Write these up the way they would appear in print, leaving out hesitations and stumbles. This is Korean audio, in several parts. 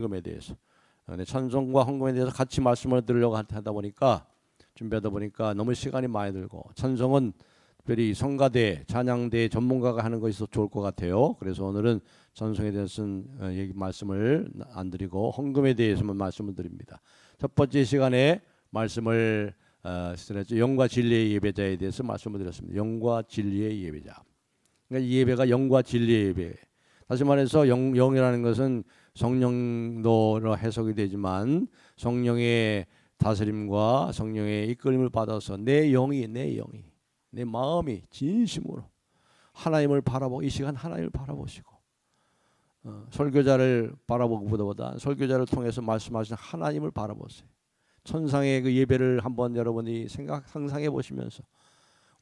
헌금에 대해서 찬송과 헌금에 대해서 같이 말씀을 드리려고 하다 보니까 준비하다 보니까 너무 시간이 많이 들고 찬송은 특별히 성가대, 찬양대 전문가가 하는 것이 더 좋을 것 같아요. 그래서 오늘은 찬송에 대해서는 얘기 말씀을 안 드리고 헌금에 대해서만 말씀을 드립니다. 첫 번째 시간에 말씀을 영과 진리의 예배자에 대해서 말씀을 드렸습니다. 영과 진리의 예배자. 그러니까 이 예배가 영과 진리의 예배. 다시 말해서 영이라는 것은 성령도로 해석이 되지만 성령의 다스림과 성령의 이끌림을 받아서 내 마음이 진심으로 하나님을 바라보고 이 시간 하나님을 바라보시고 설교자를 바라보기보다 설교자를 통해서 말씀하신 하나님을 바라보세요. 천상의 그 예배를 한번 여러분이 상상해 보시면서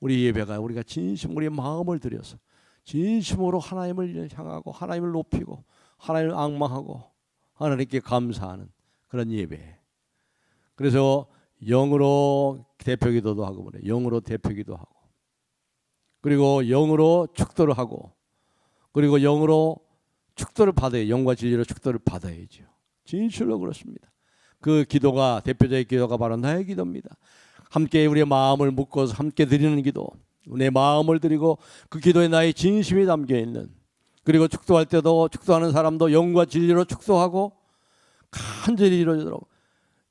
우리 예배가 우리가 진심 우리의 마음을 들여서 진심으로 하나님을 향하고 하나님을 높이고 하나님을 앙망하고 하나님께 감사하는 그런 예배. 그래서 영으로 대표기도도 하고 영으로 대표기도 하고 그리고 영으로 축도를 하고 그리고 영으로 축도를 받아야 영과 진리로 축도를 받아야죠. 진실로 그렇습니다. 그 기도가 대표적인 기도가 바로 나의 기도입니다. 함께 우리의 마음을 묶어서 함께 드리는 기도, 내 마음을 드리고 그 기도에 나의 진심이 담겨 있는 그리고 축도할 때도 축도하는 사람도 영과 진리로 축도하고 간절히 이루어지도록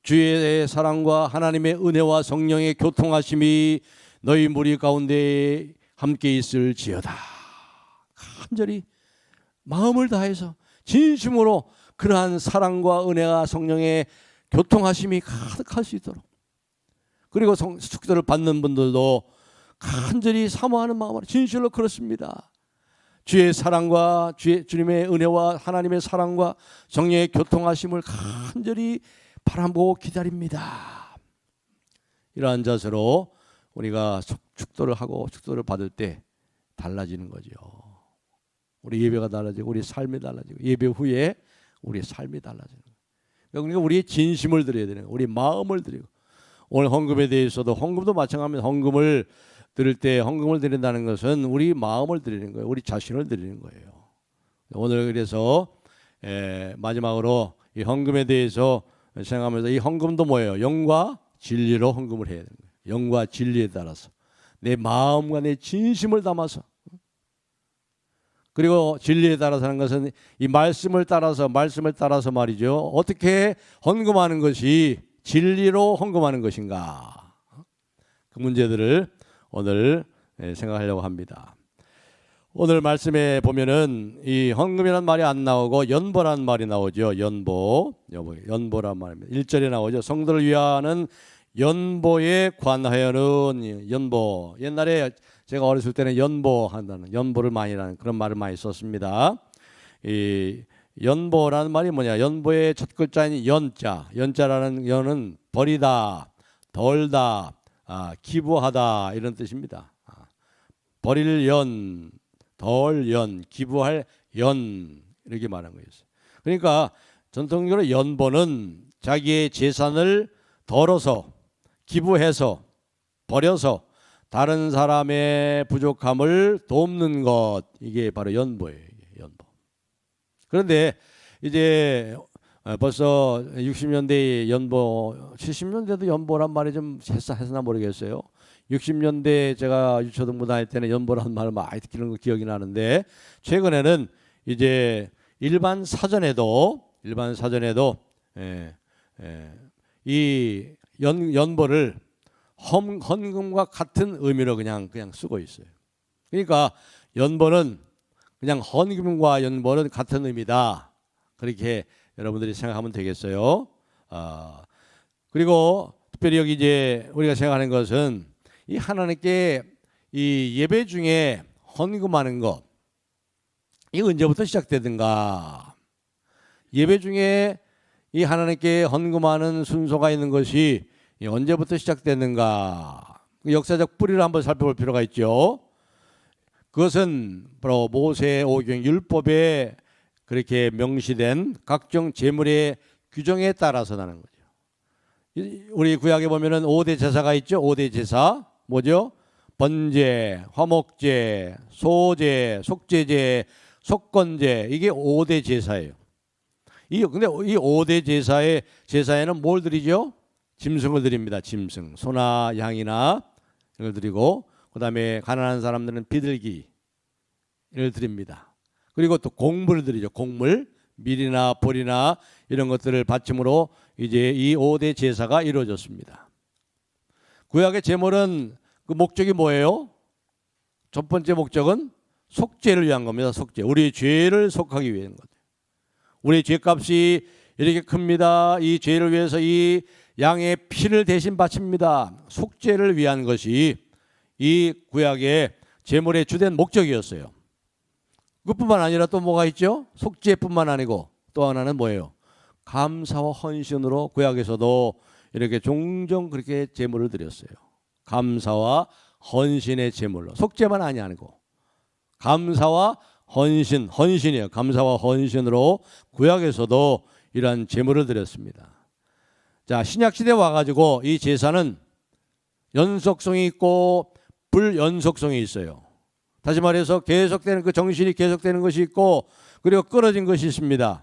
주의 사랑과 하나님의 은혜와 성령의 교통하심이 너희 무리 가운데 함께 있을지어다. 간절히 마음을 다해서 진심으로 그러한 사랑과 은혜와 성령의 교통하심이 가득할 수 있도록 그리고 축도를 받는 분들도 간절히 사모하는 마음으로 진실로 그렇습니다. 주의 사랑과 주님의 은혜와 하나님의 사랑과 성령의 교통하심을 간절히 바라보고 기다립니다. 이러한 자세로 우리가 축도를 하고 축도를 받을 때 달라지는 거죠. 우리 예배가 달라지고 우리 삶이 달라지고 예배 후에 우리의 삶이 달라지는 거예요. 그러니까 우리의 진심을 드려야 되는 거예요. 우리 마음을 드리고 오늘 헌금에 대해서도 헌금도 마찬가지입니다. 헌금을 드릴 때 헌금을 드린다는 것은 우리 마음을 드리는 거예요. 우리 자신을 드리는 거예요. 오늘 그래서 마지막으로 이 헌금에 대해서 생각하면서 이 헌금도 뭐예요? 영과 진리로 헌금을 해야 되는 거예요. 영과 진리에 따라서 내 마음과 내 진심을 담아서 그리고 진리에 따라서 하는 것은 이 말씀을 따라서 말이죠. 어떻게 헌금하는 것이 진리로 헌금하는 것인가? 그 문제들을 오늘 생각하려고 합니다. 오늘 말씀에 보면은 이 헌금이라는 말이 안 나오고 연보라는 말이 나오죠. 연보란 말입니다. 1절에 나오죠. 성도를 위하는 연보에 관하여는 연보. 옛날에 제가 어렸을 때는 연보를 많이 하는 그런 말을 많이 썼습니다. 이 연보라는 말이 뭐냐? 연보의 첫 글자인 연자라는 연은 버리다, 덜다, 기부하다 이런 뜻입니다. 버릴 연, 덜 연, 기부할 연 이렇게 말한 거였어요. 그러니까 전통적으로 연보는 자기의 재산을 덜어서 기부해서 버려서 다른 사람의 부족함을 돕는 것 이게 바로 연보예요. 연보. 그런데 이제 벌써 60년대 연보, 70년대도 연보란 말이 좀 했나 모르겠어요. 60년대 제가 유초등부 다닐 때는 연보라는 말을 많이 듣기는 거 기억이 나는데 최근에는 이제 일반 사전에도 이 연보를 헌금과 같은 의미로 그냥 쓰고 있어요. 그러니까 연보는 그냥 헌금과 연보는 같은 의미다. 그렇게 여러분들이 생각하면 되겠어요. 그리고 특별히 여기 이제 우리가 생각하는 것은 이 하나님께 이 예배 중에 헌금하는 것, 이 언제부터 시작되든가? 예배 중에 이 하나님께 헌금하는 순서가 있는 것이 언제부터 시작됐는가? 역사적 뿌리를 한번 살펴볼 필요가 있죠. 그것은 바로 모세오경 율법에 그렇게 명시된 각종 제물의 규정에 따라서 나는 거죠. 우리 구약에 보면은 5대 제사가 있죠. 5대 제사 뭐죠? 번제, 화목제, 소제, 속제제, 속건제 이게 5대 제사예요. 근데 이 5대 제사에는 뭘 드리죠? 짐승을 드립니다. 짐승, 소나 양이나 이걸 드리고, 그다음에 가난한 사람들은 비둘기를 드립니다. 그리고 또 곡물을 드리죠. 곡물, 밀이나 보리나 이런 것들을 바침으로 이제 이 5대 제사가 이루어졌습니다. 구약의 제물은 그 목적이 뭐예요? 첫 번째 목적은 속죄를 위한 겁니다. 속죄. 우리 죄를 속하기 위한 거죠. 우리 죄값이 이렇게 큽니다. 이 죄를 위해서 이 양의 피를 대신 바칩니다. 속죄를 위한 것이 이 구약의 제물의 주된 목적이었어요. 그뿐만 아니라 또 뭐가 있죠? 속죄뿐만 아니고 또 하나는 뭐예요? 감사와 헌신으로 구약에서도 이렇게 종종 그렇게 제물을 드렸어요. 감사와 헌신의 제물로. 속죄만 아니고 감사와 헌신이에요. 감사와 헌신으로 구약에서도 이러한 제물을 드렸습니다. 자, 신약시대에 와가지고 이 제사는 연속성이 있고 불연속성이 있어요. 다시 말해서 계속되는 그 정신이 계속되는 것이 있고, 그리고 끊어진 것이 있습니다.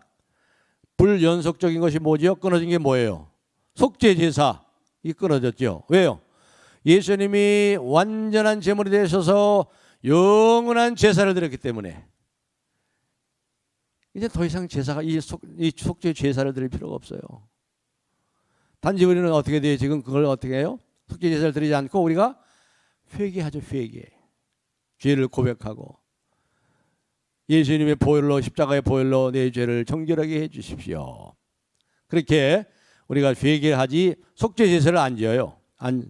불연속적인 것이 뭐죠? 끊어진 게 뭐예요? 속죄 제사. 이 끊어졌죠. 왜요? 예수님이 완전한 제물이 되셔서 영원한 제사를 드렸기 때문에 이제 더 이상 제사가 이 속죄 제사를 드릴 필요가 없어요. 단지 우리는 어떻게 돼요? 지금 그걸 어떻게 해요? 속죄 제사를 드리지 않고 우리가 회개하죠. 회개. 죄를 고백하고 예수님의 보혈로, 십자가의 보혈로 내 죄를 정결하게 해 주십시오. 그렇게 우리가 회개하지 속죄 제사를 안 지어요.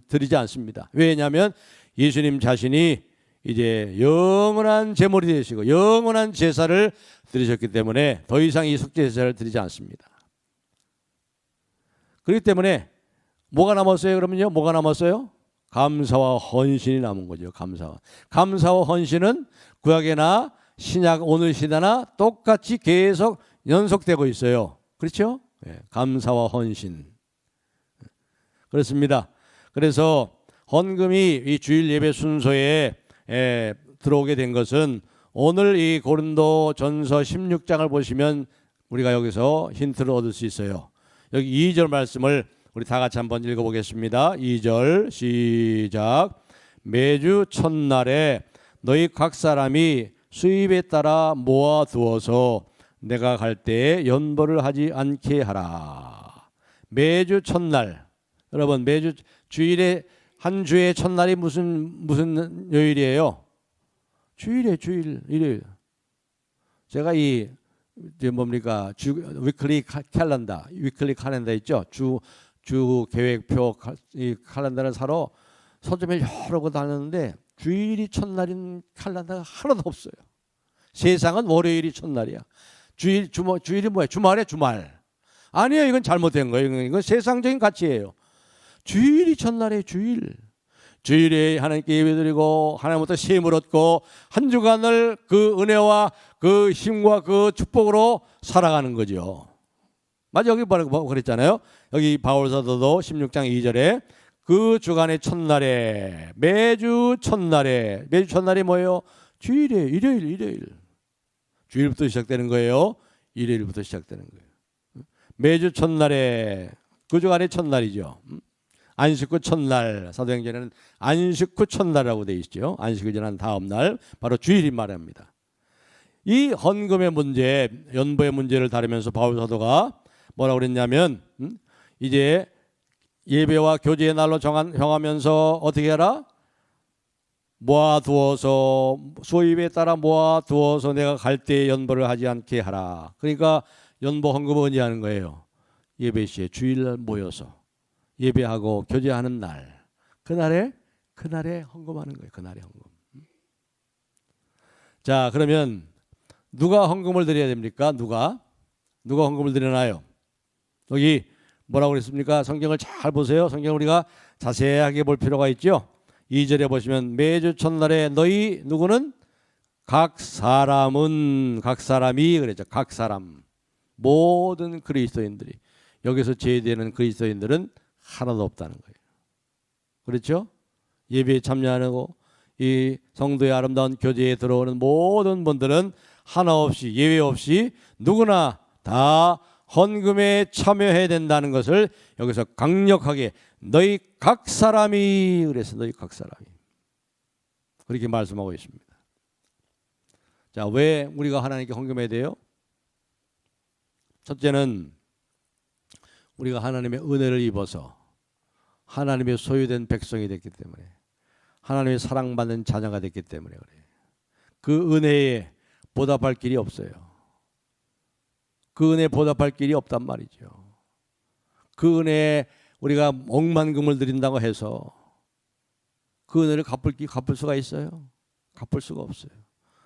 드리지 않습니다. 왜냐하면 예수님 자신이 이제 영원한 제물이 되시고 영원한 제사를 드리셨기 때문에 더 이상 이 속죄 제사를 드리지 않습니다. 그렇기 때문에 뭐가 남았어요? 그러면요, 뭐가 남았어요? 감사와 헌신이 남은 거죠. 감사와 헌신은 구약이나 신약 오늘 시대나 똑같이 계속 연속되고 있어요. 그렇죠? 네, 감사와 헌신. 그렇습니다. 그래서 헌금이 이 주일 예배 순서에 들어오게 된 것은 오늘 이 고린도 전서 16장을 보시면 우리가 여기서 힌트를 얻을 수 있어요. 여기 2절 말씀을 우리 다 같이 한번 읽어보겠습니다. 2절 시작. 매주 첫날에 너희 각 사람이 수입에 따라 모아두어서 내가 갈 때에 연보를 하지 않게 하라. 매주 첫날. 여러분, 매주 주일에 한 주의 첫날이 무슨 요일이에요? 주일이에요. 주일, 일요일. 제가 뭡니까? 위클리 칼렌더 있죠? 주 계획표 이 칼렌더를 사러 서점에 여러 곳 다녔는데 주일이 첫날인 칼렌더가 하나도 없어요. 세상은 월요일이 첫날이야. 주일이 뭐야? 주말. 아니에요. 이건 잘못된 거예요. 이건 세상적인 가치예요. 주일이 첫날이에요. 주일에 하나님께 예배드리고 하나님부터 시험을 얻고 한 주간을 그 은혜와 그 힘과 그 축복으로 살아가는 거죠. 맞아, 여기 뭐 그랬잖아요. 여기 바울 사도도 16장 2절에 그 주간의 첫날에 매주 첫날이 뭐예요? 주일이에요. 일요일. 주일부터 시작되는 거예요. 일요일부터 시작되는 거예요. 매주 첫날에 그 주간의 첫날이죠. 안식 후 첫날, 사도행전에는 안식 후 첫날이라고 되어 있죠. 안식을 지난 다음 날, 바로 주일이 말합니다. 이 헌금의 문제, 연보의 문제를 다루면서 바울 사도가 뭐라고 그랬냐면 이제 예배와 교제의 날로 정하면서 어떻게 해라? 모아두어서 소입에 따라 모아두어서 내가 갈 때에 연보를 하지 않게 하라. 그러니까 연보 헌금은 언제 하는 거예요? 예배 시에 주일날 모여서 예배하고 교제하는 날, 그날에 헌금하는 거예요. 그날에 헌금. 자, 그러면 누가 헌금을 드려야 됩니까? 누가 헌금을 드리나요? 여기 뭐라고 그랬습니까? 성경을 잘 보세요. 성경을 우리가 자세하게 볼 필요가 있죠. 2절에 보시면 매주 첫날에 너희 누구는 각 사람이 그랬죠. 각 사람, 모든 그리스도인들이, 여기서 제외되는 그리스도인들은 하나도 없다는 거예요. 그렇죠? 예배에 참여하고 이 성도의 아름다운 교제에 들어오는 모든 분들은 하나 없이, 예외 없이 누구나 다 헌금에 참여해야 된다는 것을 여기서 강력하게 너희 각 사람이, 그래서 너희 각 사람이 그렇게 말씀하고 있습니다. 자, 왜 우리가 하나님께 헌금해야 돼요? 첫째는 우리가 하나님의 은혜를 입어서 하나님의 소유된 백성이 됐기 때문에, 하나님의 사랑받는 자녀가 됐기 때문에 그래요. 그 은혜에 보답할 길이 없어요. 그 은혜에 보답할 길이 없단 말이죠. 그 은혜에 우리가 억만금을 드린다고 해서 그 은혜를 갚을 수가 있어요? 갚을 수가 없어요.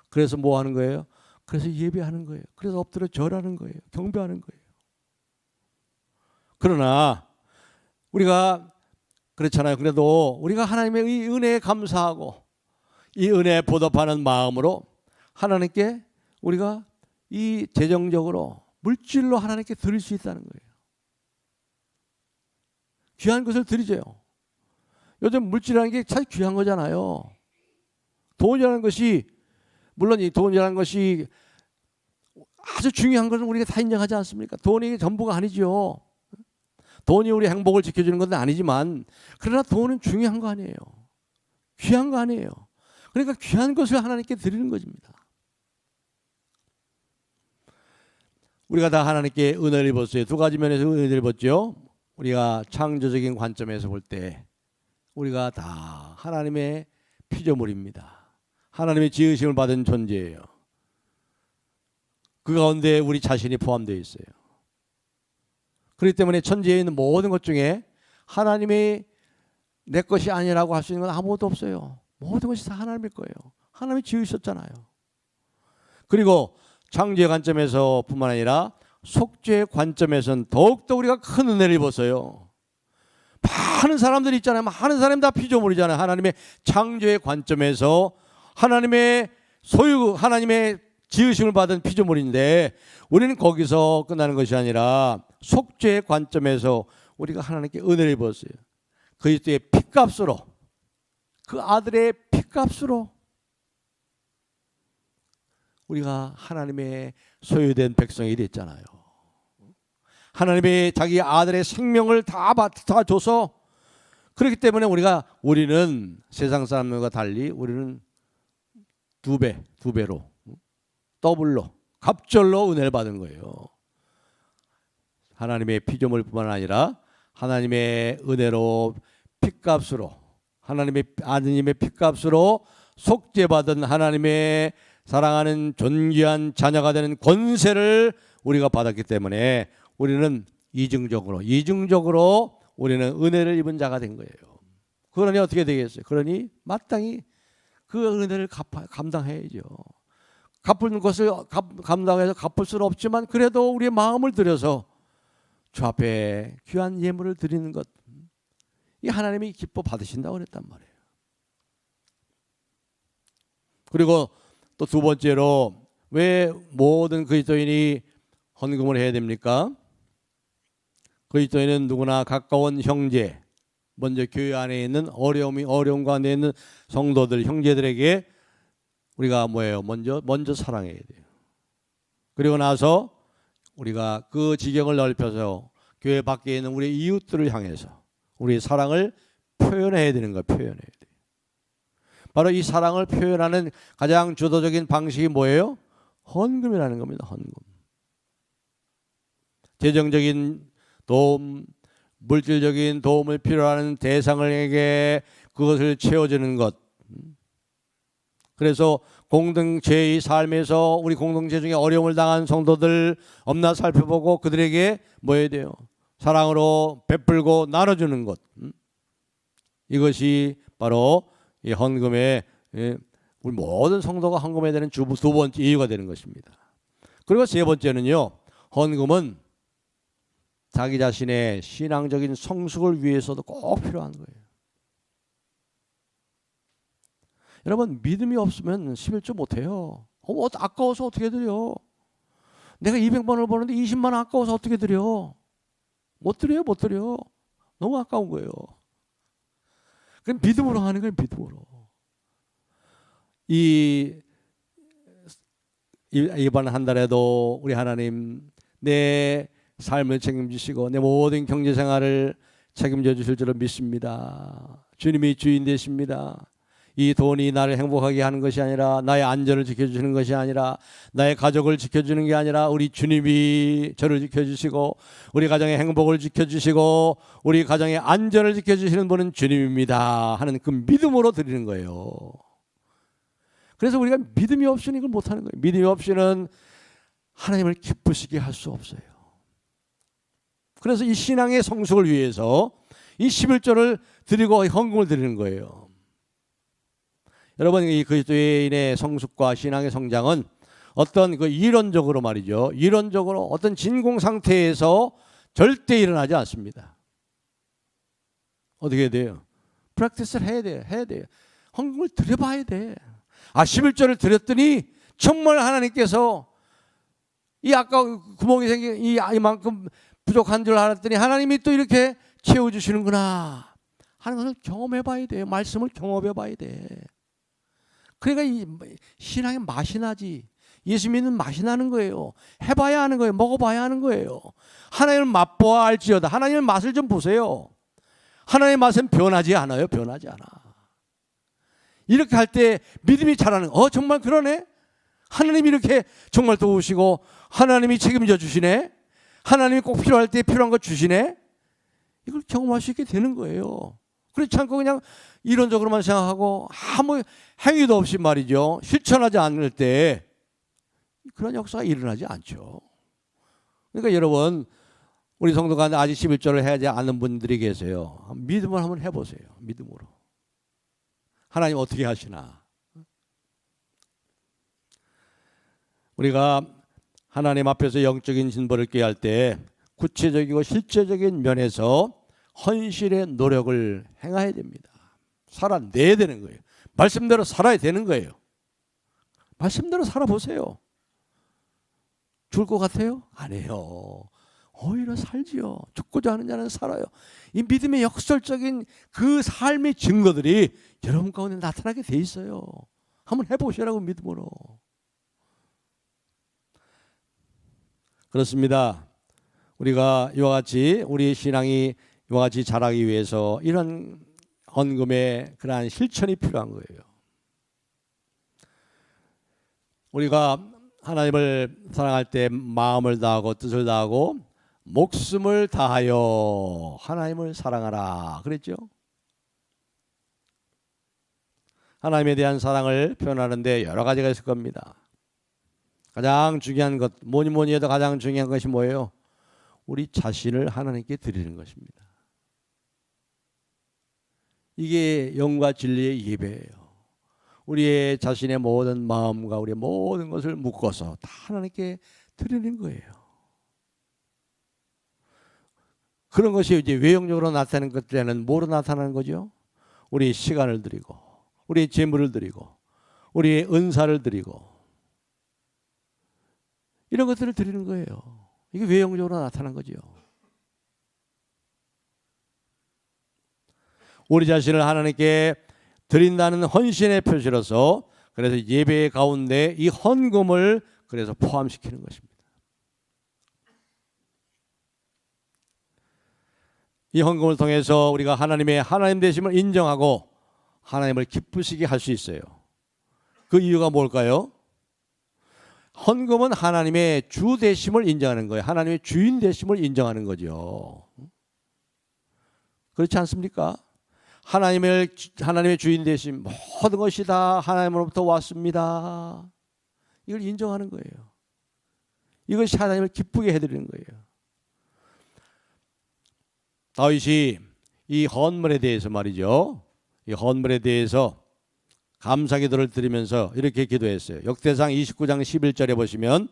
그래서 뭐 하는 거예요? 그래서 예배하는 거예요. 그래서 엎드려 절하는 거예요. 경배하는 거예요. 그러나 우리가 그렇잖아요. 그래도 우리가 하나님의 이 은혜에 감사하고 이 은혜에 보답하는 마음으로 하나님께 우리가 이 재정적으로 물질로 하나님께 드릴 수 있다는 거예요. 귀한 것을 드리죠. 요즘 물질이라는 게 참 귀한 거잖아요. 돈이라는 것이, 물론 이 돈이라는 것이 아주 중요한 것은 우리가 다 인정하지 않습니까? 돈이 전부가 아니죠. 돈이 우리 행복을 지켜주는 것은 아니지만, 그러나 돈은 중요한 거 아니에요. 귀한 거 아니에요. 그러니까 귀한 것을 하나님께 드리는 것입니다. 우리가 다 하나님께 은혜를 입었어요. 두 가지 면에서 은혜를 입었죠. 우리가 창조적인 관점에서 볼 때 우리가 다 하나님의 피조물입니다. 하나님의 지으심을 받은 존재예요. 그 가운데 우리 자신이 포함되어 있어요. 그렇기 때문에 천지에 있는 모든 것 중에 하나님의 내 것이 아니라고 할 수 있는 건 아무것도 없어요. 모든 것이 다 하나님의 거예요. 하나님이 지으셨잖아요. 그리고 창조의 관점에서 뿐만 아니라 속죄의 관점에서는 더욱더 우리가 큰 은혜를 입었어요. 많은 사람들이 있잖아요. 많은 사람이 다 피조물이잖아요. 하나님의 창조의 관점에서 하나님의 소유, 하나님의 지으심을 받은 피조물인데, 우리는 거기서 끝나는 것이 아니라 속죄의 관점에서 우리가 하나님께 은혜를 입었어요. 그리스도의 피값으로, 그 아들의 피값으로 우리가 하나님의 소유된 백성이 됐잖아요. 하나님의 자기 아들의 생명을 다 줘서, 그렇기 때문에 우리는 세상 사람들과 달리 우리는 두 배로, 더블로, 갑절로 은혜를 받은 거예요. 하나님의 피조물뿐만 아니라 하나님의 은혜로 피값으로, 하나님의 아드님의 피값으로 속죄받은 하나님의 사랑하는 존귀한 자녀가 되는 권세를 우리가 받았기 때문에 우리는 이중적으로 우리는 은혜를 입은 자가 된 거예요. 그러니 어떻게 되겠어요? 그러니 마땅히 그 은혜를 감당해야죠. 갚을 것을 감당해서 갚을 수는 없지만, 그래도 우리의 마음을 들여서 주 앞에 귀한 예물을 드리는 것, 이 하나님이 기뻐 받으신다고 그랬단 말이에요. 그리고 또 두 번째로, 왜 모든 그리스도인이 헌금을 해야 됩니까? 그리스도인은 누구나 가까운 형제, 먼저 교회 안에 있는 어려움 가운데 있는 성도들, 형제들에게 우리가 먼저 사랑해야 돼요. 그리고 나서 우리가 그 지경을 넓혀서 교회 밖에 있는 우리 이웃들을 향해서 우리의 사랑을 표현해야 되는 거예요. 표현해야 돼요. 바로 이 사랑을 표현하는 가장 주도적인 방식이 뭐예요? 헌금이라는 겁니다. 헌금. 재정적인 도움, 물질적인 도움을 필요하는 대상에게 그것을 채워주는 것. 그래서 공동체의 삶에서 우리 공동체 중에 어려움을 당한 성도들 없나 살펴보고 그들에게 뭐 해야 돼요? 사랑으로 베풀고 나눠주는 것. 이것이 바로 이 헌금의, 우리 모든 성도가 헌금해야 되는 두 번째 이유가 되는 것입니다. 그리고 세 번째는요, 헌금은 자기 자신의 신앙적인 성숙을 위해서도 꼭 필요한 거예요. 여러분, 믿음이 없으면 11조 못해요. 아까워서 어떻게 드려? 내가 200만 원을 버는데 20만 원 아까워서 어떻게 드려? 못 드려요. 너무 아까운 거예요. 그럼 믿음으로 하는 거예요. 믿음으로. 이번 한 달에도 우리 하나님, 내 삶을 책임지시고 내 모든 경제 생활을 책임져 주실 줄로 믿습니다. 주님이 주인 되십니다. 이 돈이 나를 행복하게 하는 것이 아니라, 나의 안전을 지켜주시는 것이 아니라, 나의 가족을 지켜주는 게 아니라, 우리 주님이 저를 지켜주시고 우리 가정의 행복을 지켜주시고 우리 가정의 안전을 지켜주시는 분은 주님입니다 하는 그 믿음으로 드리는 거예요. 그래서 우리가 믿음이 없이는 이걸 못하는 거예요. 믿음이 없이는 하나님을 기쁘시게 할 수 없어요. 그래서 이 신앙의 성숙을 위해서 이 11조를 드리고 헌금을 드리는 거예요. 여러분, 이 그리스도인의 성숙과 신앙의 성장은 어떤 그 이론적으로 말이죠, 이론적으로 어떤 진공 상태에서 절대 일어나지 않습니다. 어떻게 해야 돼요? 프랙티스를 해야 돼요. 헌금을 드려봐야 돼. 11조를 드렸더니 정말 하나님께서 이 아까 구멍이 생긴 이만큼 부족한 줄 알았더니 하나님이 또 이렇게 채워주시는구나 하는 것을 경험해봐야 돼요. 말씀을 경험해봐야 돼. 그러니까 이 신앙의 맛이 나지. 예수 믿는 맛이 나는 거예요. 해봐야 하는 거예요. 먹어봐야 하는 거예요. 하나님을 맛보아 알지어다. 하나님의 맛을 좀 보세요. 하나님의 맛은 변하지 않아요. 변하지 않아. 이렇게 할 때 믿음이 자라는, 정말 그러네. 하나님이 이렇게 정말 도우시고 하나님이 책임져 주시네. 하나님이 꼭 필요할 때 필요한 거 주시네. 이걸 경험할 수 있게 되는 거예요. 그렇지 않고 그냥 이론적으로만 생각하고 아무 행위도 없이 말이죠, 실천하지 않을 때 그런 역사가 일어나지 않죠. 그러니까 여러분, 우리 성도가 아직 11조를 해야지 않는 분들이 계세요. 믿음을 한번 해보세요. 믿음으로. 하나님 어떻게 하시나. 우리가 하나님 앞에서 영적인 진보를 꾀할 때 구체적이고 실제적인 면에서 헌신의 노력을 행해야 됩니다. 살아내야 되는 거예요. 말씀대로 살아야 되는 거예요. 말씀대로 살아보세요. 죽을 것 같아요? 아니에요. 오히려 살지요. 죽고자 하는 자는 살아요. 이 믿음의 역설적인 그 삶의 증거들이 여러분 가운데 나타나게 돼 있어요. 한번 해보시라고, 믿음으로. 그렇습니다. 우리가 이와 같이 우리의 신앙이 이와 같이 자라기 위해서 이런 헌금의 그러한 실천이 필요한 거예요. 우리가 하나님을 사랑할 때 마음을 다하고 뜻을 다하고 목숨을 다하여 하나님을 사랑하라 그랬죠. 하나님에 대한 사랑을 표현하는데 여러 가지가 있을 겁니다. 가장 중요한 것, 뭐니 해도 가장 중요한 것이 뭐예요? 우리 자신을 하나님께 드리는 것입니다. 이게 영과 진리의 예배예요. 우리의 자신의 모든 마음과 우리의 모든 것을 묶어서 다 하나님께 드리는 거예요. 그런 것이 이제 외형적으로 나타나는 것들에는 뭐로 나타나는 거죠? 우리 시간을 드리고, 우리의 재물을 드리고, 우리의 은사를 드리고, 이런 것들을 드리는 거예요. 이게 외형적으로 나타난 거죠. 우리 자신을 하나님께 드린다는 헌신의 표시로서, 그래서 예배 가운데 이 헌금을 그래서 포함시키는 것입니다. 이 헌금을 통해서 우리가 하나님의 하나님 되심을 인정하고 하나님을 기쁘시게 할 수 있어요. 그 이유가 뭘까요? 헌금은 하나님의 주 되심을 인정하는 거예요. 하나님의 주인 되심을 인정하는 거죠. 그렇지 않습니까? 하나님의 주인 되심, 모든 것이 다 하나님으로부터 왔습니다. 이걸 인정하는 거예요. 이것이 하나님을 기쁘게 해드리는 거예요. 다윗이 이 헌물에 대해서 말이죠, 이 헌물에 대해서 감사기도를 드리면서 이렇게 기도했어요. 역대상 29장 11절에 보시면,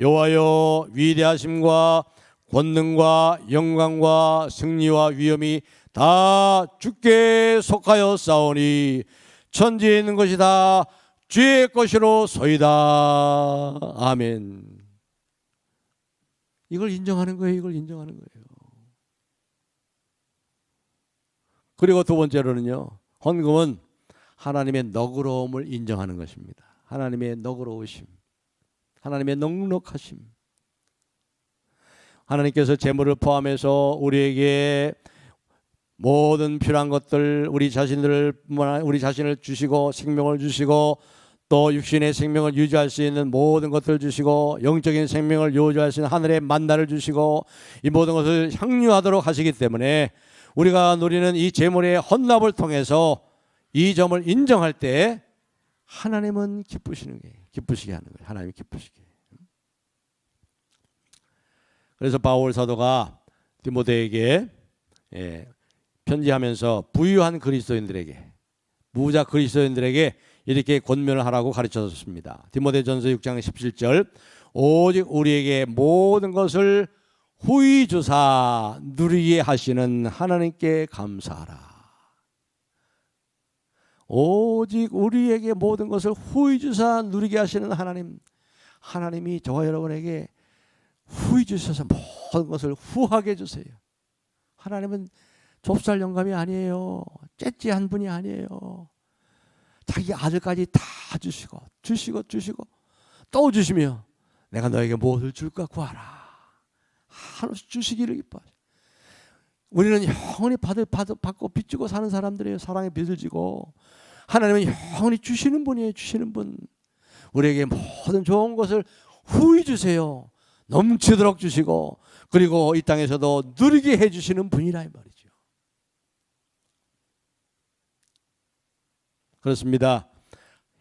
여호와여, 위대하심과 권능과 영광과 승리와 위엄이 다 주께 속하여 싸우니 천지에 있는 것이 다 주의 것이로 소이다. 아멘. 이걸 인정하는 거예요. 이걸 인정하는 거예요. 그리고 두 번째로는요, 헌금은 하나님의 너그러움을 인정하는 것입니다. 하나님의 너그러우심, 하나님의 넉넉하심. 하나님께서 재물을 포함해서 우리에게 모든 필요한 것들, 우리 자신을 주시고 생명을 주시고 또 육신의 생명을 유지할 수 있는 모든 것들을 주시고 영적인 생명을 유지할 수 있는 하늘의 만나를 주시고 이 모든 것을 향유하도록 하시기 때문에 우리가 누리는 이 재물의 헌납을 통해서 이 점을 인정할 때 하나님은 기쁘시게 하는 거예요. 하나님이 기쁘시게. 그래서 바울 사도가 디모데에게 편지하면서 부유한 그리스도인들에게, 무자 그리스도인들에게 이렇게 권면을 하라고 가르쳐줬습니다. 디모데전서 6장 17절, 오직 우리에게 모든 것을 후히 주사 누리게 하시는 하나님께 감사하라. 오직 우리에게 모든 것을 후히 주사 누리게 하시는 하나님, 하나님이 저와 여러분에게 후히 주셔서 모든 것을 후하게 해주세요. 하나님은 좁쌀 영감이 아니에요. 째째한 분이 아니에요. 자기 아들까지 다 주시고 또 주시며 내가 너에게 무엇을 줄까 구하라. 한없이 주시기를 기뻐하셔. 우리는 영원히 받고 빚지고 사는 사람들이에요. 사랑에 빚을 지고. 하나님은 영원히 주시는 분이에요. 주시는 분. 우리에게 모든 좋은 것을 후히 주세요. 넘치도록 주시고 그리고 이 땅에서도 누리게 해주시는 분이라 이 말이죠. 그렇습니다.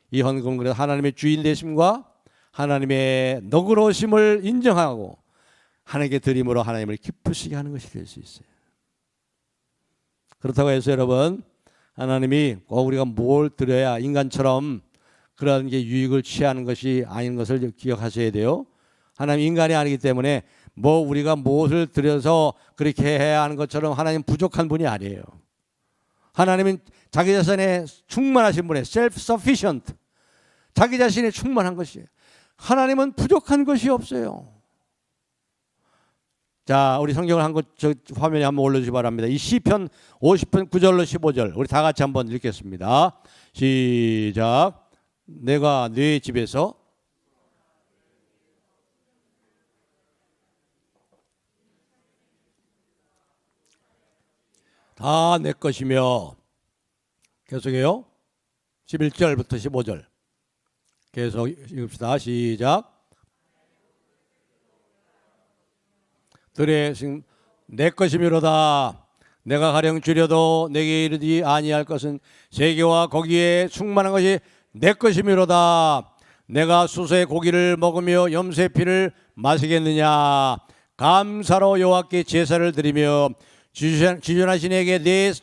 이 헌금은 그래서 하나님의 주인 되심과 하나님의 너그러우심을 인정하고 하나님께 드림으로 하나님을 기쁘시게 하는 것이 될 수 있어요. 그렇다고 해서 여러분, 하나님이 꼭 우리가 뭘 드려야 인간처럼 그런 게 유익을 취하는 것이 아닌 것을 기억하셔야 돼요. 하나님 인간이 아니기 때문에 뭐 우리가 무엇을 드려서 그렇게 해야 하는 것처럼 하나님 부족한 분이 아니에요. 하나님은 자기 자신에 충만하신 분이에요. self-sufficient. 자기 자신에 충만한 것이에요. 하나님은 부족한 것이 없어요. 자, 우리 성경을 한 것 화면에 한번 올려주시기 바랍니다. 이 시편 50편 9절로 15절 우리 다 같이 한번 읽겠습니다. 시작. 내가 네 집에서 다 내 것이며 계속해요. 11절부터 15절 계속 읽읍시다. 시작. 들에 내 것이미로다. 내가 가령 주려도 내게 이르지 아니할 것은 세계와 거기에 충만한 것이 내 것이미로다. 내가 수소의 고기를 먹으며 염소의 피를 마시겠느냐. 감사로 여호와께 제사를 드리며 지존하신 이에게 내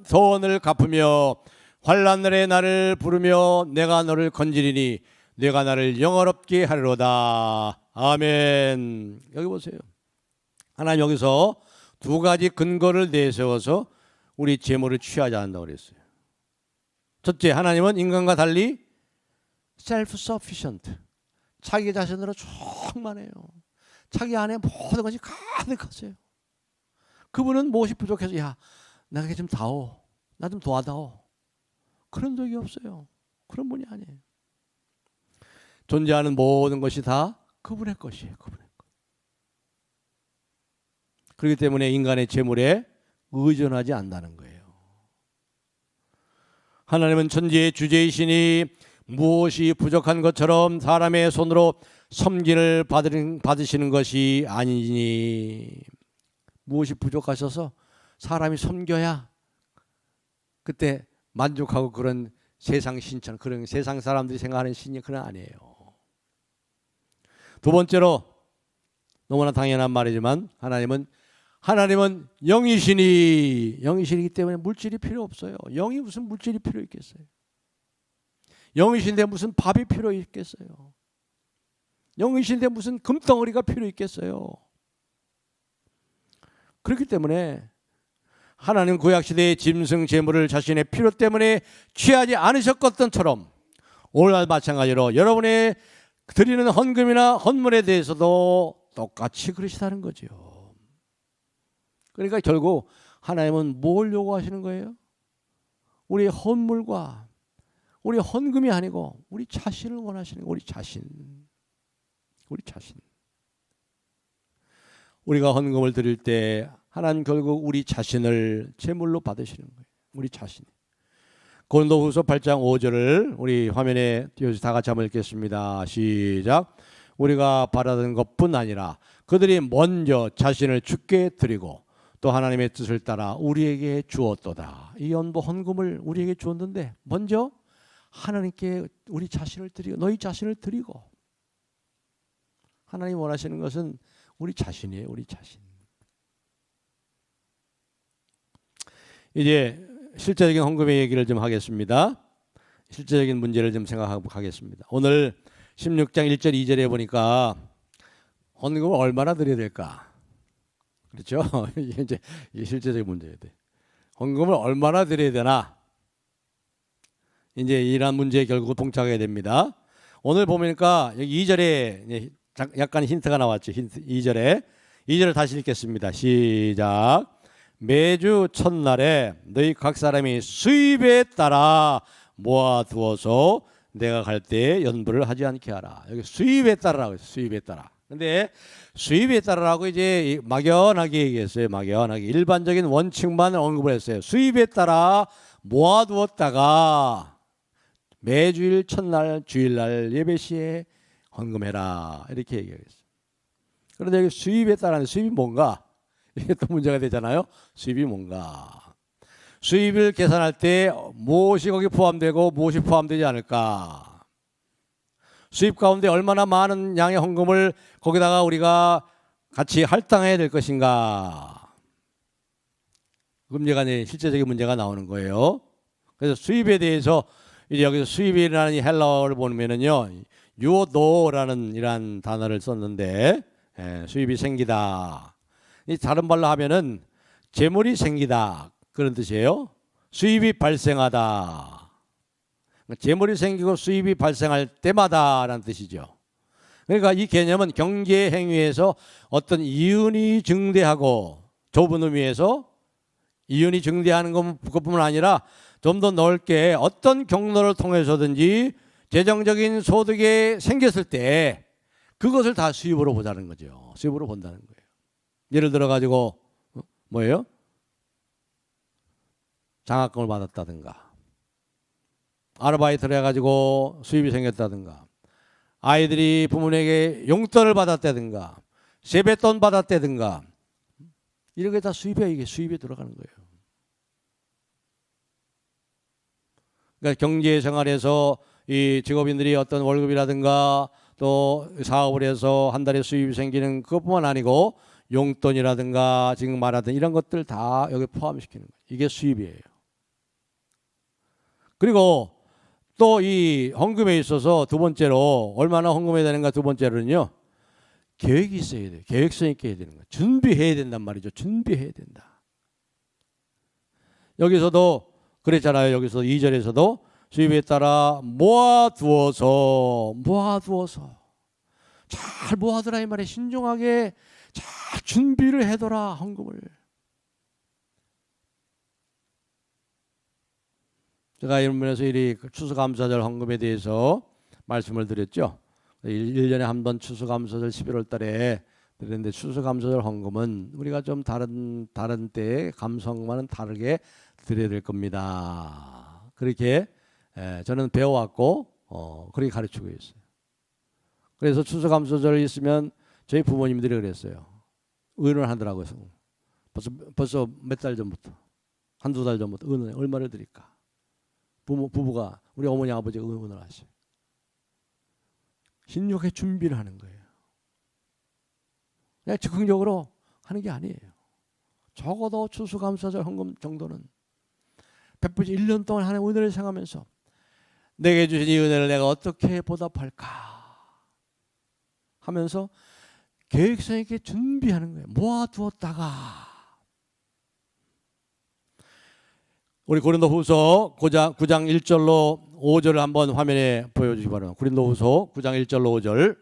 소원을 갚으며 환난 날에 나를 부르며 내가 너를 건지리니 내가 나를 영화롭게 하리로다. 아멘. 여기 보세요. 하나님 여기서 두 가지 근거를 내세워서 우리 재물을 취하지 않는다고 그랬어요. 첫째, 하나님은 인간과 달리 self-sufficient. 자기 자신으로 충만해요. 자기 안에 모든 것이 가득하세요. 그분은 무엇이 부족해서 야 나에게 좀 다오. 나 좀 도와다오. 그런 적이 없어요. 그런 분이 아니에요. 존재하는 모든 것이 다 그분의 것이에요. 그분의 것. 그렇기 때문에 인간의 재물에 의존하지 않는다는 거예요. 하나님은 천지의 주제이시니 무엇이 부족한 것처럼 사람의 손으로 섬김을 받으시는 것이 아니니. 무엇이 부족하셔서 사람이 섬겨야 그때 만족하고 그런 세상 신처럼 그런 세상 사람들이 생각하는 신이 그런 아니에요. 두 번째로 너무나 당연한 말이지만 하나님은 영이시기 때문에 물질이 필요 없어요. 영이 무슨 물질이 필요 있겠어요? 영이신데 무슨 밥이 필요 있겠어요? 영이신데 무슨 금덩어리가 필요 있겠어요? 그렇기 때문에 하나님 구약시대의 짐승 제물을 자신의 필요 때문에 취하지 않으셨던 것처럼 오늘날 마찬가지로 여러분의 드리는 헌금이나 헌물에 대해서도 똑같이 그러시다는 거죠. 그러니까 결국 하나님은 뭘 요구하시는 거예요? 우리의 헌물과 우리 헌금이 아니고 우리 자신을 원하시는 거예요. 우리 자신. 우리가 헌금을 드릴 때 하나님 결국 우리 자신을 제물로 받으시는 거예요. 우리 자신. 고린도후서 8장 5절을 우리 화면에 띄워서 다 같이 한번 읽겠습니다. 시작. 우리가 바라던 것뿐 아니라 그들이 먼저 자신을 주께 드리고 또 하나님의 뜻을 따라 우리에게 주었도다. 이 연보 헌금을 우리에게 주었는데 먼저 하나님께 우리 자신을 드리고 너희 자신을 드리고 하나님 원하시는 것은 우리 자신이에요. 우리 자신. 이제 실제적인 헌금의 얘기를 좀 하겠습니다. 실제적인 문제를 좀 생각하고 가겠습니다. 오늘 16장 1절 2절에 보니까 헌금을 얼마나 드려야 될까? 그렇죠? 이게 이제 실제적인 문제예요. 헌금을 얼마나 드려야 되나? 이제 이러한 문제에 결국 봉착하게 됩니다. 오늘 보니까 여기 2절에 약간 힌트가 나왔죠. 힌트 2절을 다시 읽겠습니다. 시작. 매주 첫날에 너희 각 사람이 수입에 따라 모아두어서 내가 갈 때 연부를 하지 않게 하라. 여기 수입에 따라라고 했어요. 수입에 따라. 근데 수입에 따라라고 이제 막연하게 얘기했어요. 막연하게 일반적인 원칙만 언급을 했어요. 수입에 따라 모아두었다가 매주일 첫날 주일날 예배 시에 헌금해라 이렇게 얘기했어요. 그런데 여기 수입에 따라는 수입이 뭔가? 이게 또 문제가 되잖아요. 수입이 뭔가? 수입을 계산할 때 무엇이 거기 포함되고 무엇이 포함되지 않을까? 수입 가운데 얼마나 많은 양의 헌금을 거기다가 우리가 같이 할당해야 될 것인가? 문제가 실제적인 문제가 나오는 거예요. 그래서 수입에 대해서 이제 여기서 수입이라는 이 헬라어를 보면은요, 유오도라는 이러한 단어를 썼는데 수입이 생기다. 이 다른 말로 하면은 재물이 생기다 그런 뜻이에요. 수입이 발생하다. 재물이 생기고 수입이 발생할 때마다라는 뜻이죠. 그러니까 이 개념은 경제 행위에서 어떤 이윤이 증대하고 좁은 의미에서 이윤이 증대하는 것뿐만 아니라 좀 더 넓게 어떤 경로를 통해서든지 재정적인 소득이 생겼을 때 그것을 다 수입으로 보자는 거죠. 수입으로 본다는 거예요. 예를 들어 가지고 뭐예요? 장학금을 받았다든가 아르바이트를 해가지고 수입이 생겼다든가 아이들이 부모에게 용돈을 받았다든가 세뱃돈 받았다든가 이런 게 다 수입이에요. 이게 수입에 들어가는 거예요. 그러니까 경제 생활에서 이 직업인들이 어떤 월급이라든가 또 사업을 해서 한 달에 수입이 생기는 그것뿐만 아니고 용돈이라든가 지금 말하던 이런 것들 다 여기 포함시키는 거예요. 이게 수입이에요. 그리고 또 이 헌금에 있어서 두 번째로 얼마나 헌금해야 되는가 두 번째로는요. 계획이 있어야 돼요. 계획성 있게 해야 되는 거예요. 준비해야 된단 말이죠. 준비해야 된다. 여기서도 그랬잖아요. 여기서 2절에서도 수입에 따라 모아두어서 잘 모아두라 이 말에 신중하게 잘 준비를 해둬라 헌금을. 제가 이런 면에서 이 추수감사절 헌금에 대해서 말씀을 드렸죠. 1년에 한 번 추수감사절 11월 달에 드렸는데 추수감사절 헌금은 우리가 좀 다른 때의 감성과는 다르게 드려야 될 겁니다. 그렇게 저는 배워왔고 그렇게 가르치고 있어요. 그래서 추수감사절 있으면 저희 부모님들이 그랬어요. 의논하더라고요. 벌써 몇 달 전부터 한두 달 전부터 의논 얼마를 드릴까? 부부가 우리 어머니 아버지가 의논을 하셔요. 신중하게 준비를 하는 거예요. 그냥 즉흥적으로 하는 게 아니에요. 적어도 추수감사절 헌금 정도는 베푸지 1년 동안 하나님의 은혜를 생각하면서 내게 주신 이 은혜를 내가 어떻게 보답할까 하면서 계획성 있게 준비하는 거예요. 모아두었다가 우리 고린도후서 9장 1절로 5절을 한번 화면에 보여주시기 바랍니다. 고린도후서 9장 1절로 5절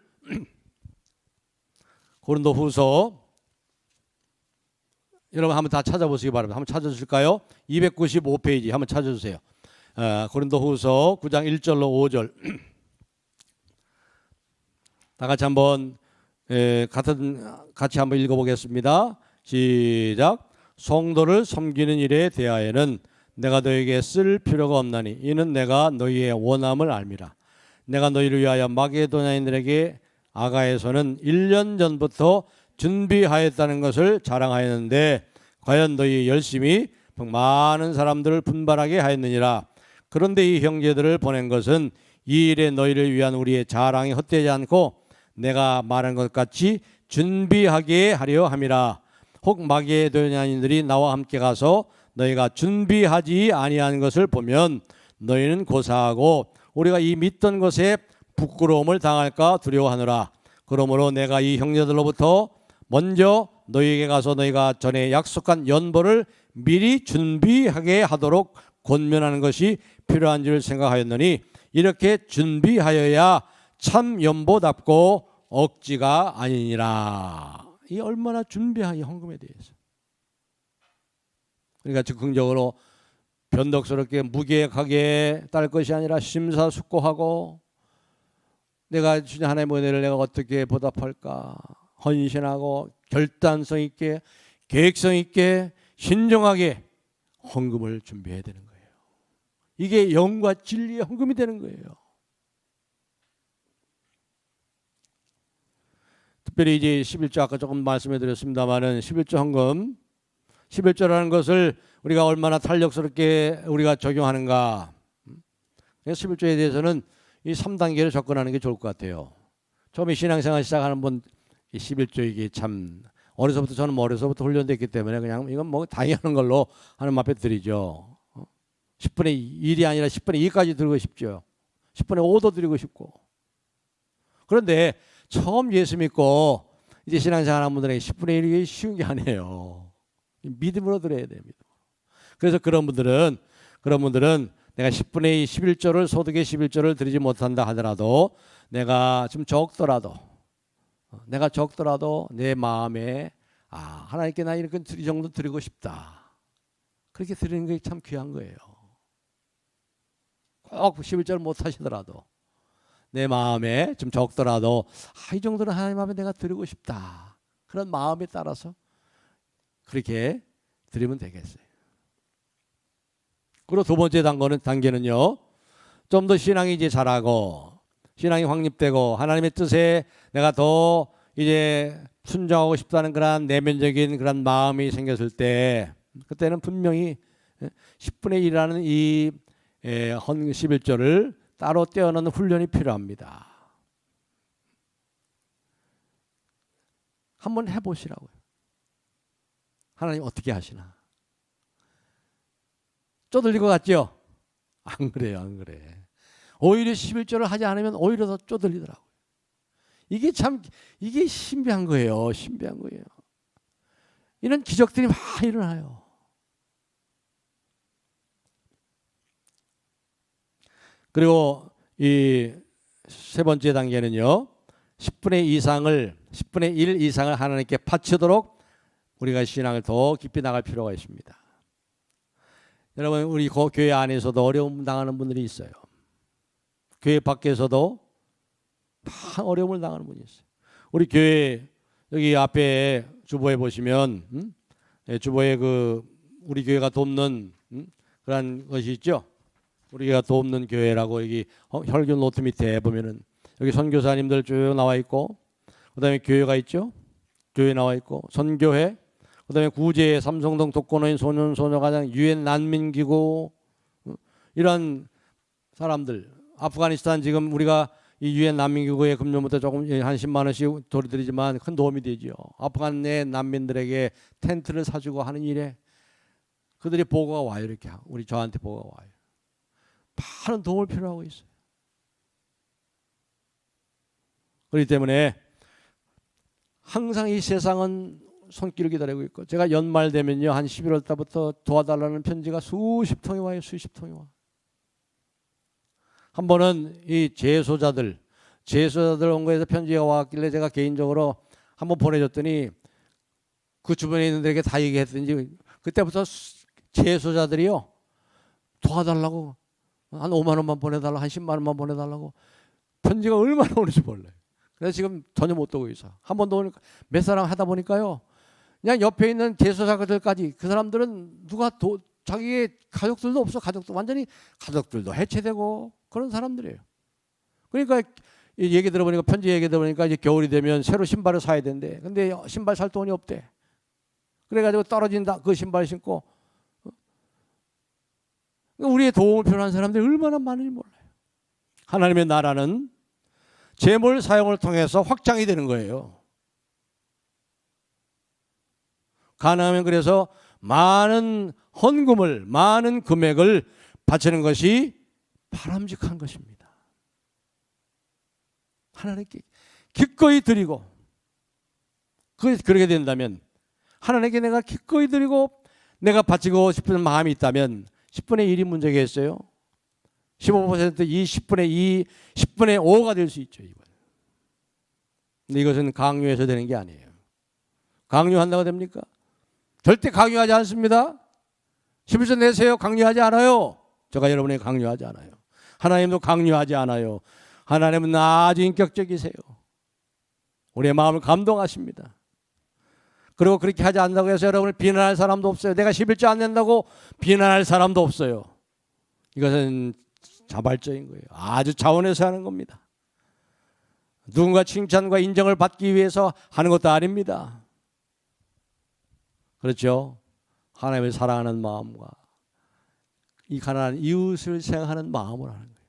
고린도후서 여러분 한번 다 찾아보시기 바랍니다. 한번 찾아주실까요? 295페이지 한번 찾아주세요. 고린도후서 9장 1절로 5절 다 같이 한번 같이 한번 읽어보겠습니다. 시작. 성도를 섬기는 일에 대하여는 내가 너에게 쓸 필요가 없나니 이는 내가 너희의 원함을 알미라. 내가 너희를 위하여 마게도냐인들에게 아가에서는 1년 전부터 준비하였다는 것을 자랑하였는데 과연 너희 열심히 많은 사람들을 분발하게 하였느니라. 그런데 이 형제들을 보낸 것은 이 일에 너희를 위한 우리의 자랑이 헛되지 않고 내가 말한 것 같이 준비하게 하려 함이라. 혹 마게도냐인들이 나와 함께 가서 너희가 준비하지 아니한 것을 보면 너희는 고사하고 우리가 이 믿던 것에 부끄러움을 당할까 두려워하노라. 그러므로 내가 이 형제들로부터 먼저 너희에게 가서 너희가 전에 약속한 연보를 미리 준비하게 하도록 권면하는 것이 필요한 줄 생각하였노니 이렇게 준비하여야 참 연보답고 억지가 아니니라. 이 얼마나 준비하기 헌금에 대해서. 그러니까 즉흥적으로 변덕스럽게 무계획하게 딸 것이 아니라 심사숙고하고 내가 주신 하나님의 은혜를 내가 어떻게 보답할까 헌신하고 결단성 있게 계획성 있게 신중하게 헌금을 준비해야 되는 거예요. 이게 영과 진리의 헌금이 되는 거예요. 특별히 이제 11조 아까 조금 말씀해 드렸습니다마는 11조 헌금 11조라는 것을 우리가 얼마나 탄력스럽게 우리가 적용하는가. 11조에 대해서는 이 3단계로 접근하는 게 좋을 것 같아요. 처음에 신앙생활 시작하는 분 11조 이게 참 어려서부터 저는 어려서부터 훈련됐기 때문에 그냥 이건 뭐 당연한 걸로 하나님 앞에 드리죠. 10분의 1이 아니라 10분의 2까지 드리고 싶죠. 10분의 5도 드리고 싶고. 그런데 처음 예수 믿고 이제 신앙생활 하는 분들에게 10분의 1이 쉬운 게 아니에요. 믿음으로 드려야 됩니다. 그래서 그런 분들은 내가 10분의 2, 11조를 소득의 11조를 드리지 못한다 하더라도 내가 좀 적더라도 내 마음에 하나님께 나 이렇게 이 정도 드리고 싶다. 그렇게 드리는 게 참 귀한 거예요. 꼭 11조를 못 하시더라도 내 마음에 좀 적더라도 이 정도는 하나님 앞에 내가 드리고 싶다. 그런 마음에 따라서 그렇게 드리면 되겠어요. 그리고 두 번째 단계는요. 좀 더 신앙이 이제 자라고 신앙이 확립되고 하나님의 뜻에 내가 더 이제 순종하고 싶다는 그런 내면적인 그런 마음이 생겼을 때 그때는 분명히 10분의 1이라는 이 11조를 따로 떼어놓는 훈련이 필요합니다. 한번 해보시라고요. 하나님 어떻게 하시나. 쪼들릴 것 같죠? 안 그래요, 안 그래. 오히려 11조를 하지 않으면 오히려 더 쪼들리더라고요. 이게 신비한 거예요. 신비한 거예요. 이런 기적들이 막 일어나요. 그리고 이 세 번째 단계는요. 10분의 1 이상을 하나님께 바치도록 우리가 신앙을 더 깊이 나갈 필요가 있습니다. 여러분 우리 교회 안에서도 어려움 당하는 분들이 있어요. 교회 밖에서도 다 어려움을 당하는 분이 있어요. 우리 교회 여기 앞에 주보에 보시면 주보에 우리 교회가 돕는 그런 것이 있죠. 우리가 돕는 교회라고 여기 혈균 노트 밑에 보면은 여기 선교사님들 쭉 나와 있고 그다음에 교회가 있죠. 교회 나와 있고 선교회 그다음에 구제 삼성동 독거노인 소년 소녀가장 유엔 난민기구 이런 사람들 아프가니스탄 지금 우리가 이 유엔 난민기구에 금년부터 조금 한 10만 원씩 돌려드리지만 큰 도움이 되죠. 아프간 내 난민들에게 텐트를 사주고 하는 일에 그들이 보고가 와요. 이렇게 우리 저한테 보고가 와요. 많은 도움을 필요하고 있어요. 그렇기 때문에 항상 이 세상은 손길을 기다리고 있고 제가 연말 되면요 한 11월 달부터 도와달라는 편지가 수십 통이 와요. 수십 통이 와. 한 번은 이 재소자들 온 거에서 편지가 왔길래 제가 개인적으로 한번 보내줬더니 그 주변에 있는 데에게 다 얘기했더니 그때부터 재소자들이요 도와달라고 한 5만 원만 보내달라고 한 10만 원만 보내달라고 편지가 얼마나 오는지 몰라요. 그래서 지금 전혀 못 오고 있어. 한 번 더 오니까 몇 사람 하다 보니까요. 그냥 옆에 있는 개소자들까지 그 사람들은 누가 자기의 가족들도 없어. 가족도 완전히 가족들도 해체되고 그런 사람들이에요. 그러니까 얘기 들어보니까 편지 얘기 들어보니까 이제 겨울이 되면 새로 신발을 사야 된대. 근데 신발 살 돈이 없대. 그래가지고 떨어진다 그 신발 신고. 우리의 도움을 필요한 사람들이 얼마나 많은지 몰라요. 하나님의 나라는 재물 사용을 통해서 확장이 되는 거예요. 가능하면 그래서 많은 헌금을, 많은 금액을 바치는 것이 바람직한 것입니다. 하나님께 기꺼이 드리고, 그렇게 된다면 하나님께 내가 기꺼이 드리고 내가 바치고 싶은 마음이 있다면 10분의 1이 문제겠어요? 15% 이 10분의 2, 10분의 5가 될 수 있죠. 이번. 근데 이것은 강요해서 되는 게 아니에요. 강요한다고 됩니까? 절대 강요하지 않습니다. 11조 내세요. 강요하지 않아요. 제가 여러분에게 강요하지 않아요. 하나님도 강요하지 않아요. 하나님은 아주 인격적이세요. 우리의 마음을 감동하십니다. 그리고 그렇게 하지 않는다고 해서 여러분을 비난할 사람도 없어요. 내가 11조 안 낸다고 비난할 사람도 없어요. 이것은 자발적인 거예요. 아주 자원해서 하는 겁니다. 누군가 칭찬과 인정을 받기 위해서 하는 것도 아닙니다. 그렇죠? 하나님을 사랑하는 마음과 이 가난한 이웃을 생각하는 마음으로 하는 거예요.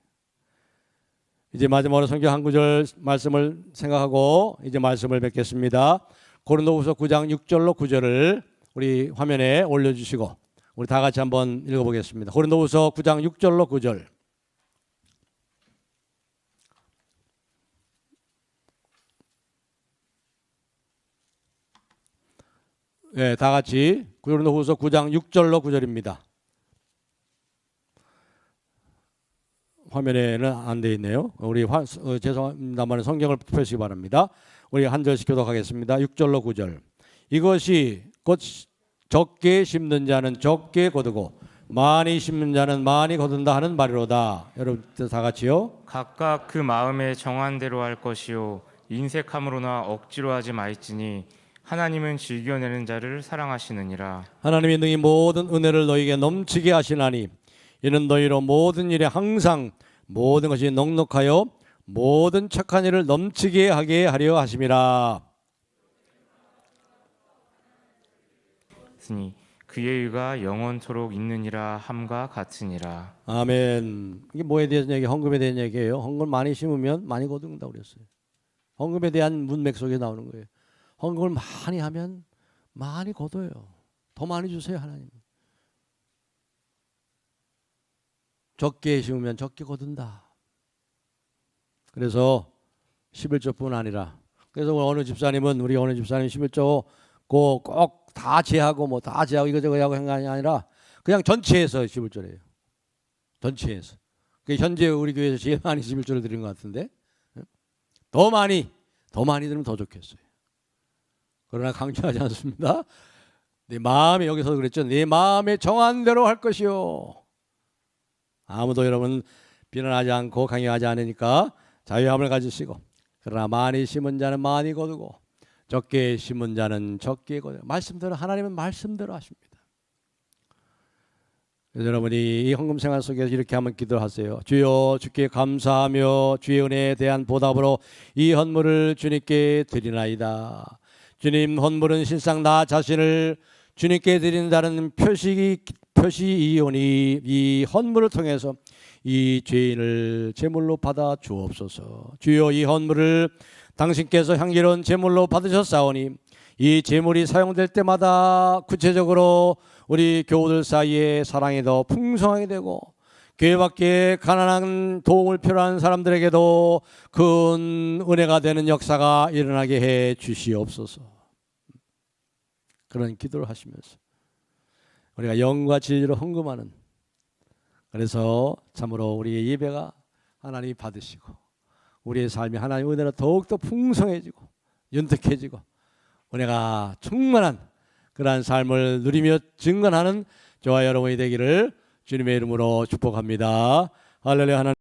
이제 마지막으로 성경 한 구절 말씀을 생각하고 이제 말씀을 뵙겠습니다. 고린도후서 9장 6절로 9절을 우리 화면에 올려주시고 우리 다 같이 한번 읽어보겠습니다. 고린도후서 9장 6절로 9절. 네, 다 같이 고린도후서 9장 6절로 9절입니다. 화면에는 안 돼 있네요. 우리 죄송합니다만 성경을 펴시기 바랍니다. 우리 한 절씩 교독하겠습니다. 6절로 9절. 이것이 곧 적게 심는 자는 적게 거두고 많이 심는 자는 많이 거둔다 하는 말이로다. 여러분 다 같이요. 각각 그 마음에 정한 대로 할 것이요 인색함으로나 억지로 하지 말지니 하나님은 즐겨내는 자를 사랑하시느니라. 하나님이 능히 모든 은혜를 너희에게 넘치게 하시나니 이는 너희로 모든 일에 항상 모든 것이 넉넉하여 모든 착한 일을 넘치게 하게 하려 하심이라. 으니 그의 의가 영원토록 있느니라 함과 같으니라. 아멘. 이게 뭐에 대한 얘기? 헌금에 대한 얘기예요. 헌금 많이 심으면 많이 거둔다고 그랬어요. 헌금에 대한 문맥 속에 나오는 거예요. 헌금을 많이 하면 많이 거둬요. 더 많이 주세요, 하나님. 적게 심으면 적게 거둔다. 그래서 11조뿐 아니라 그래서 우리 어느 집사님 11조 꼭 다 제하고 뭐 다 제하고 이거저거 하고 한 게 아니라 그냥 전체에서 11조래요. 전체에서. 현재 우리 교회에서 제일 많이 11조를 드린 것 같은데 더 많이 들으면 더 좋겠어요. 그러나 강조하지 않습니다. 내 마음에 여기서 그랬죠. 내 마음에 정한 대로 할 것이요. 아무도 여러분 비난하지 않고 강요하지 않으니까 자유함을 가지시고 그러나 많이 심은 자는 많이 거두고 적게 심은 자는 적게 거두고 말씀대로 하나님은 말씀대로 하십니다. 그래서 여러분이 이 헌금 생활 속에서 이렇게 한번 기도하세요. 주여 주께 감사하며 주의 은혜에 대한 보답으로 이 헌물을 주님께 드리나이다. 주님 헌물은 실상 나 자신을 주님께 드린다는 표시이오니 이 헌물을 통해서 이 죄인을 제물로 받아 주옵소서. 주여 이 헌물을 당신께서 향기로운 제물로 받으셨사오니 이 제물이 사용될 때마다 구체적으로 우리 교우들 사이에 사랑이 더 풍성하게 되고 교회 밖에 가난한 도움을 필요한 사람들에게도 큰 은혜가 되는 역사가 일어나게 해 주시옵소서. 그런 기도를 하시면서 우리가 영과 진리로 헌금하는 그래서 참으로 우리의 예배가 하나님이 받으시고 우리의 삶이 하나님의 은혜로 더욱더 풍성해지고 윤택해지고 은혜가 충만한 그러한 삶을 누리며 증거하는 저와 여러분이 되기를 주님의 이름으로 축복합니다. 할렐루야. 하나님